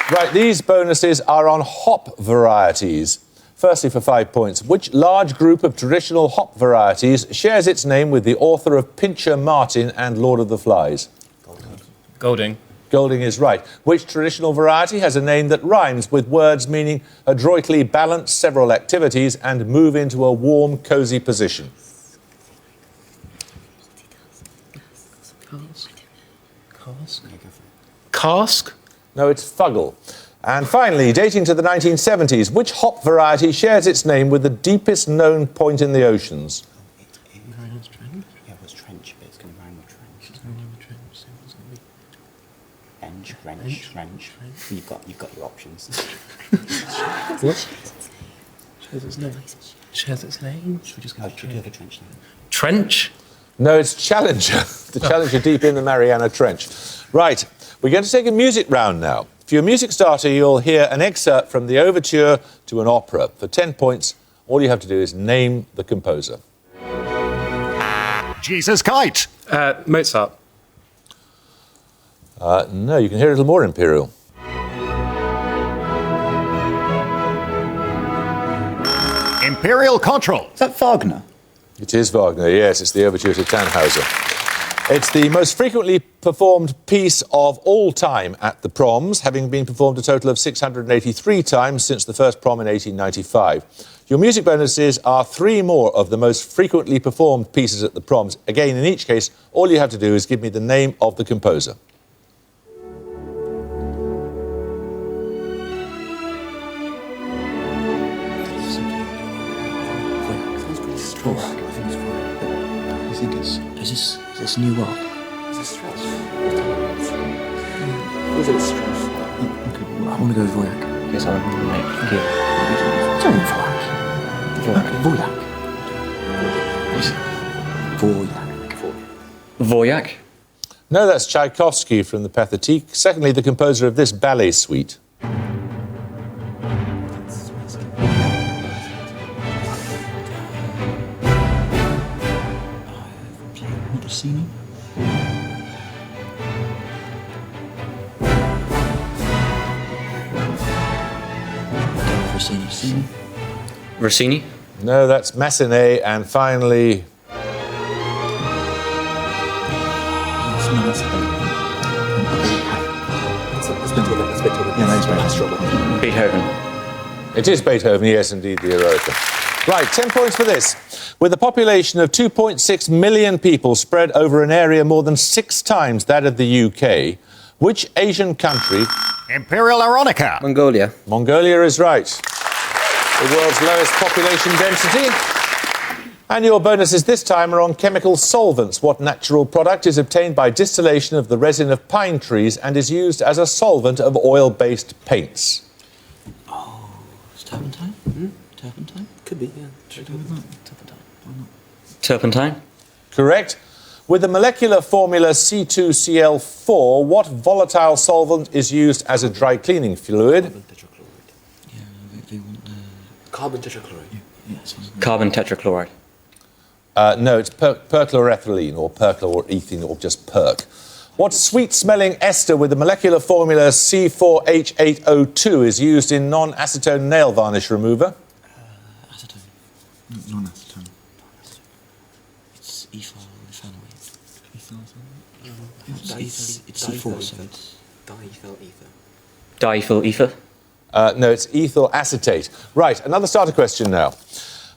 Right, these bonuses are on hop varieties. Firstly, for 5 points, which large group of traditional hop varieties shares its name with the author of Pincher Martin and Lord of the Flies? Golding. Golding is right. Which traditional variety has a name that rhymes with words meaning adroitly balance several activities and move into a warm, cosy position? Cask? No, it's Fuggle. And finally, dating to the 1970s, which hop variety shares its name with the deepest known point in the oceans? Mariana's Trench? Yeah, it was Trench, but it's going to rhyme with Trench. It's going to rhyme with Trench, so it's going to be... Trench. You've got your options. What? Shares its name. Shares its name? Should we just go to the Trench now? Trench? No, it's Challenger. The Challenger deep in the Mariana Trench. Right, we're going to take a music round now. For your music starter, you'll hear an excerpt from the overture to an opera. For 10 points, all you have to do is name the composer. Jesus Kite. Mozart. No, you can hear a little more, Imperial. Imperial Control. Is that Wagner? It is Wagner, yes. It's the overture to Tannhauser. It's the most frequently performed piece of all time at the proms, having been performed a total of 683 times since the first prom in 1895. Your music bonuses are 3 more of the most frequently performed pieces at the proms. Again, in each case, all you have to do is give me the name of the composer. Is this new rock? Is this Strauss? Feels like Strauss. Okay, well, I want to go Voyak. Yes, I want to make Voyak. No, that's Tchaikovsky from the Pathétique. Secondly, the composer of this ballet suite. Rossini? Rossini. No, that's Massenet. And finally... Beethoven. It is Beethoven, yes, indeed, the Eroica. Right, 10 points for this. With a population of 2.6 million people spread over an area more than 6 times that of the UK, which Asian country... Imperial Aeronica. Mongolia. Mongolia is right. The world's lowest population density. And your bonuses this time are on chemical solvents. What natural product is obtained by distillation of the resin of pine trees and is used as a solvent of oil-based paints? Oh, it's turpentine? Turpentine? Could be, yeah. Turpentine. Why not? Turpentine. Correct. With the molecular formula C2Cl4, what volatile solvent is used as a dry cleaning fluid? Carbon tetrachloride. Yeah, they want the... Carbon tetrachloride. Yeah, Carbon tetrachloride. No, it's perchlorethylene or perchlorethene or just perc. What sweet-smelling ester with the molecular formula C4H8O2 is used in non-acetone nail varnish remover? Acetone. Non-acetone. It's ethyl ethanoate. It's C4, so it's... Diethyl ether. Diethyl ether? No, it's ethyl acetate. Right, another starter question now.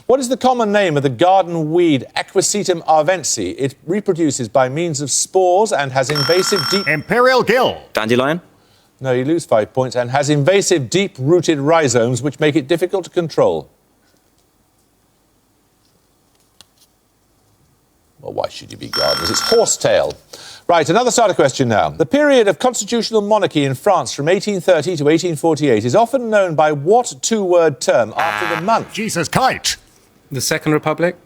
What is the common name of the garden weed Equisetum arvensi? It reproduces by means of spores and has invasive deep... Imperial Gill. Dandelion? No, you lose 5 points, and has invasive deep-rooted rhizomes which make it difficult to control. Well, why should you be gardeners? It's horsetail. Right, another starter question now. The period of constitutional monarchy in France from 1830 to 1848 is often known by what 2-word term after the month? Jesus Kite. The Second Republic?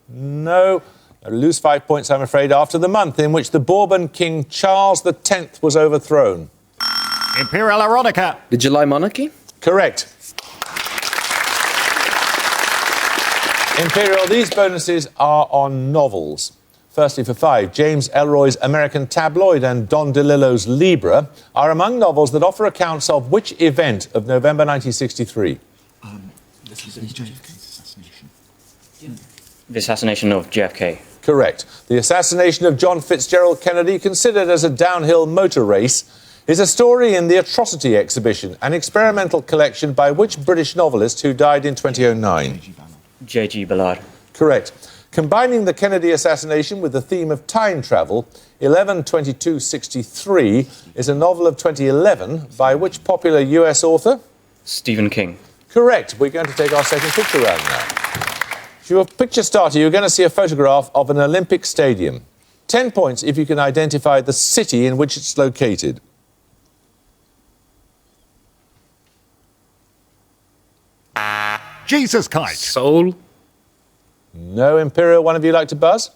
No. I lose 5 points, I'm afraid, after the month in which the Bourbon King Charles X was overthrown. Imperial Aeronica. The July Monarchy? Correct. Imperial, these bonuses are on novels. Firstly, for 5, James Ellroy's American Tabloid and Don DeLillo's Libra are among novels that offer accounts of which event of November 1963? The assassination of JFK. Correct. The assassination of John Fitzgerald Kennedy, considered as a downhill motor race, is a story in the Atrocity Exhibition, an experimental collection by which British novelist who died in 2009? J.G. Ballard. Correct. Combining the Kennedy assassination with the theme of time travel, 11/22/63 is a novel of 2011 by which popular US author? Stephen King. Correct. We're going to take our second picture round now. For your picture starter, you're going to see a photograph of an Olympic stadium. 10 points if you can identify the city in which it's located. Jesus Kite. Seoul. No. Imperial, one of you like to buzz?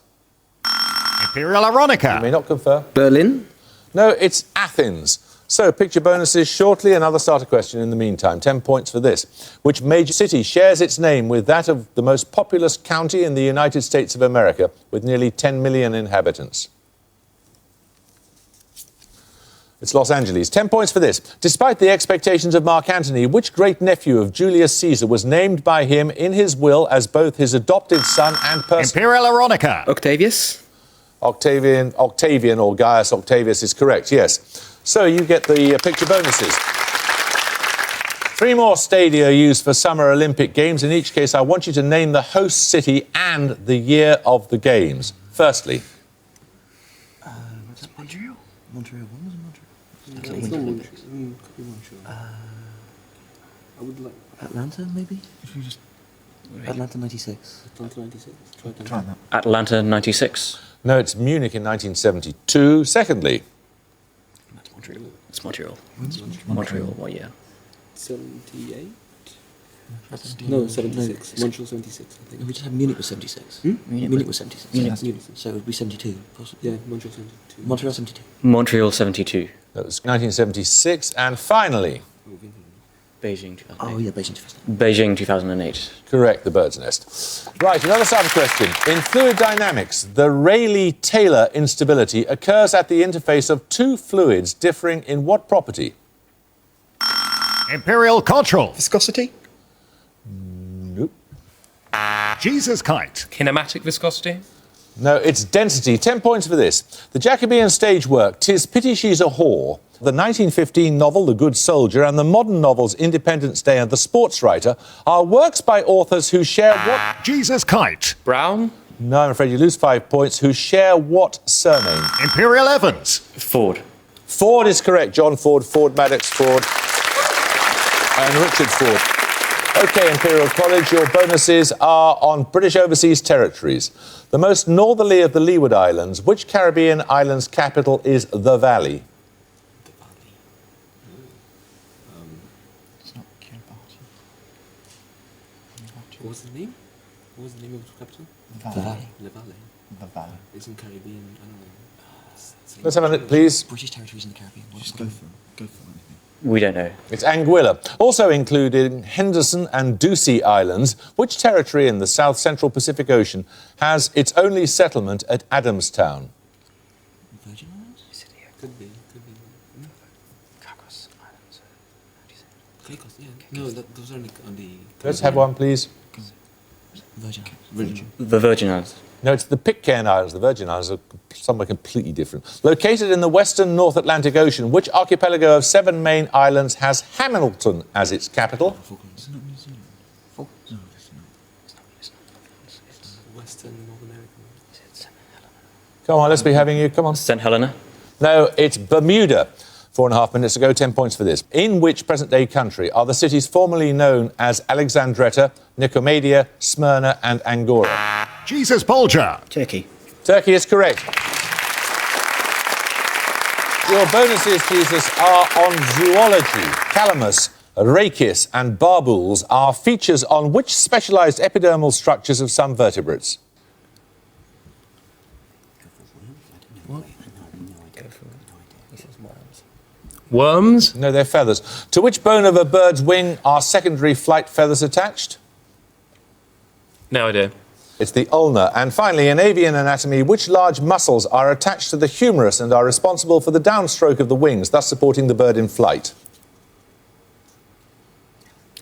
Imperial You may Aeronica. not confer. Berlin. No, it's Athens. So, picture bonuses shortly. Another starter question in the meantime. 10 points for this. Which major city shares its name with that of the most populous county in the United States of America, with nearly 10 million inhabitants? It's Los Angeles. 10 points for this. Despite the expectations of Mark Antony, which great-nephew of Julius Caesar was named by him in his will as both his adopted son and person? Imperial Aeronica. Octavius. Octavian or Gaius Octavius is correct, yes. So you get the picture bonuses. 3 more stadia used for Summer Olympic Games. In each case, I want you to name the host city and the year of the Games. Firstly. Montreal. Montreal. When was Montreal? I would like Atlanta, maybe? Atlanta 96. Atlanta 96. Try that. Atlanta 96. No, it's Munich in 1972. Secondly. That's Montreal. It's Montreal. Montreal, what year? 78. No, 76. Montreal 76, I think. We just had Munich was 76. Munich was 76. Munich. So it would be 72, possibly. Yeah, Montreal 72. Montreal 72. Montreal 72. That was 1976. And finally. Beijing 2008. Oh, yeah, Beijing 2000. Beijing 2008. Correct, the bird's nest. Right, another starter question. In fluid dynamics, the Rayleigh-Taylor instability occurs at the interface of 2 fluids differing in what property? Imperial Cottrell. Viscosity. Nope. Jesus Kite. Kinematic viscosity. No, it's density. 10 points for this. The Jacobean stage work, 'Tis Pity She's a Whore, the 1915 novel The Good Soldier, and the modern novels Independence Day and The Sports Writer are works by authors who share what... Jesus Kite. Brown. No, I'm afraid you lose 5 points. Who share what surname? Imperial Evans. Ford. Ford is correct. John Ford, Ford Maddox Ford, and Richard Ford. OK, Imperial College, your bonuses are on British overseas territories. The most northerly of the Leeward Islands, which Caribbean island's capital is the Valley? The Valley. It's not Kiribati. What was the name? What was the name of the capital? The Valley. The Valley. The Valley. It's in Caribbean. I don't know. Let's have a look, please. British territories in the Caribbean. Just go for anything. We don't know. It's Anguilla. Also included Henderson and Ducie Islands, which territory in the south central Pacific Ocean has its only settlement at Adamstown? Virgin Islands? Could be. Caicos Islands. Caicos, yeah. No, those are on the... Let's have one, please. Virgin Islands. The Virgin Islands. No, it's the Pitcairn Islands. The Virgin Islands are somewhere completely different. Located in the western North Atlantic Ocean, which archipelago of 7 main islands has Hamilton as its capital? Falklands. Isn't that New Zealand? Falklands? No, it's not. It's not. It's Western North America. Come on, let's be having you. Come on. St. Helena. No, it's Bermuda. 4.5 minutes ago, 10 points for this. In which present-day country are the cities formerly known as Alexandretta, Nicomedia, Smyrna and Angora? Jesus Bulger. Turkey. Turkey is correct. Your bonuses, Jesus, are on zoology. Calamus, rachis and barbules are features on which specialised epidermal structures of some vertebrates? Worms. No, they're feathers. To which bone of a bird's wing are secondary flight feathers attached? No idea. It's the ulna. And finally, in avian anatomy, which large muscles are attached to the humerus and are responsible for the downstroke of the wings, thus supporting the bird in flight?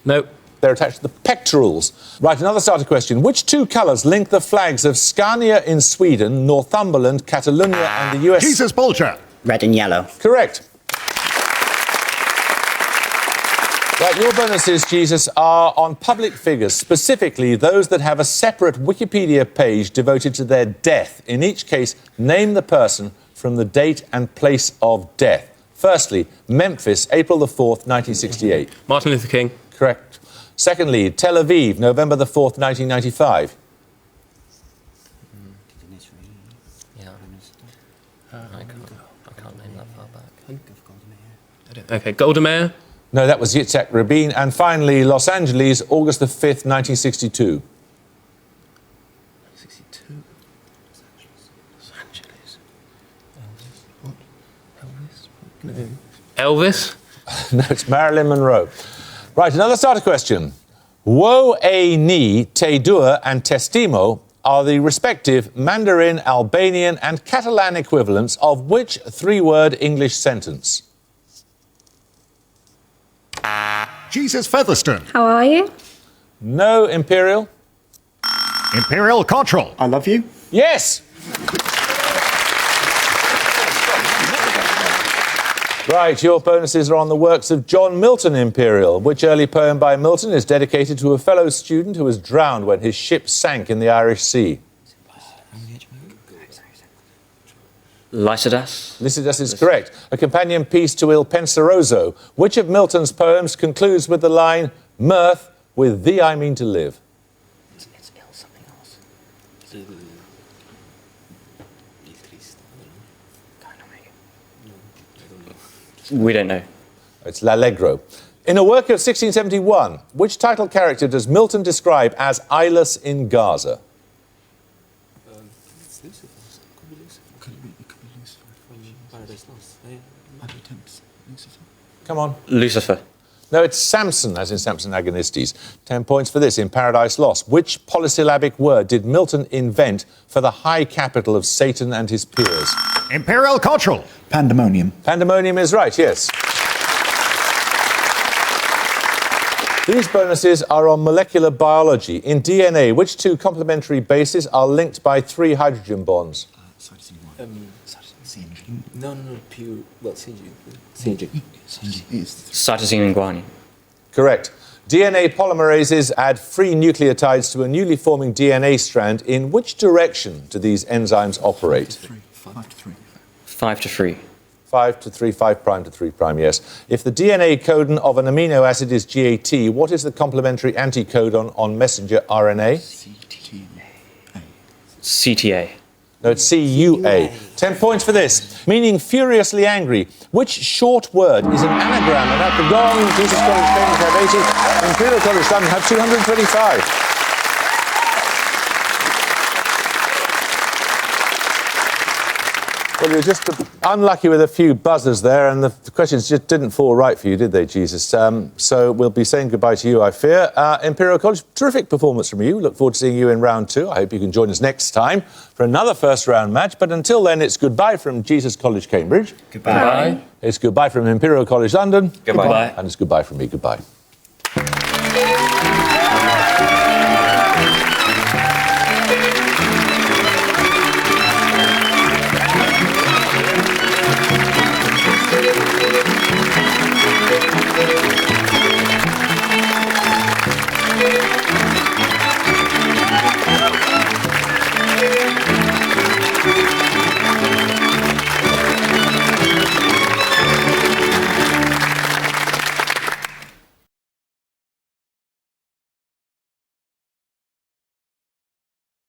No. They're attached to the pectorals. Right, another starter question. Which two colours link the flags of Scania in Sweden, Northumberland, Catalonia and the US? Jesus Bulger. Red and yellow. Correct. Right, your bonuses, Jesus, are on public figures, specifically those that have a separate Wikipedia page devoted to their death. In each case, name the person from the date and place of death. Firstly, Memphis, April the 4th, 1968. Martin Luther King. Correct. Secondly, Tel Aviv, November the 4th, 1995. Yeah. I can't name that far back. Okay, Golda Meir. No, that was Yitzhak Rabin. And finally, Los Angeles, August the 5th, 1962. 62. Los Angeles. Elvis. No, it's Marilyn Monroe. Right, another starter question. Wo, e, ni, te dua and testimo are the respective Mandarin, Albanian and Catalan equivalents of which three-word English sentence? Jesus Featherstone. How are you? No, Imperial. Imperial Cottrell. I love you. Yes! Right, your bonuses are on the works of John Milton, Imperial. Which early poem by Milton is dedicated to a fellow student who was drowned when his ship sank in the Irish Sea? Lycidas. Lycidas is correct. A companion piece to Il Penseroso. Which of Milton's poems concludes with the line, mirth, with thee I mean to live? It's ill something else. We don't know. It's L'Allegro. In a work of 1671, which title character does Milton describe as eyeless in Gaza? It's Lucifer. Could be Lucifer. Could be Lucifer From Paradise Lost. I'd attempt Lucifer. Come on. Lucifer. No, it's Samson, as in Samson Agonistes. 10 points for this in Paradise Lost. Which polysyllabic word did Milton invent for the high capital of Satan and his peers? Imperial Cottrell. Pandemonium. Pandemonium is right, yes. These bonuses are on molecular biology. In DNA, which two complementary bases are linked by 3 hydrogen bonds? Cytosine No, pure. Well, CNG. Cytosine and guanine. Correct. DNA polymerases add free nucleotides to a newly forming DNA strand. In which direction do these enzymes operate? 5 to 3. 5 to 3. 5 to 3, 5 prime to 3 prime, yes. If the DNA codon of an amino acid is GAT, what is the complementary anticodon on messenger RNA? CTA. No, it's CUA. 10 points for this. Meaning furiously angry. Which short word is an anagram? And at the gong, Jesus College Cambridge have 80, Imperial College London have 225. Well, you're just unlucky with a few buzzers there, and the questions just didn't fall right for you, did they, Jesus? So we'll be saying goodbye to you, I fear. Imperial College, terrific performance from you. Look forward to seeing you in round 2. I hope you can join us next time for another first-round match. But until then, it's goodbye from Jesus College Cambridge. Goodbye. It's goodbye from Imperial College London. Goodbye. And it's goodbye from me. Goodbye.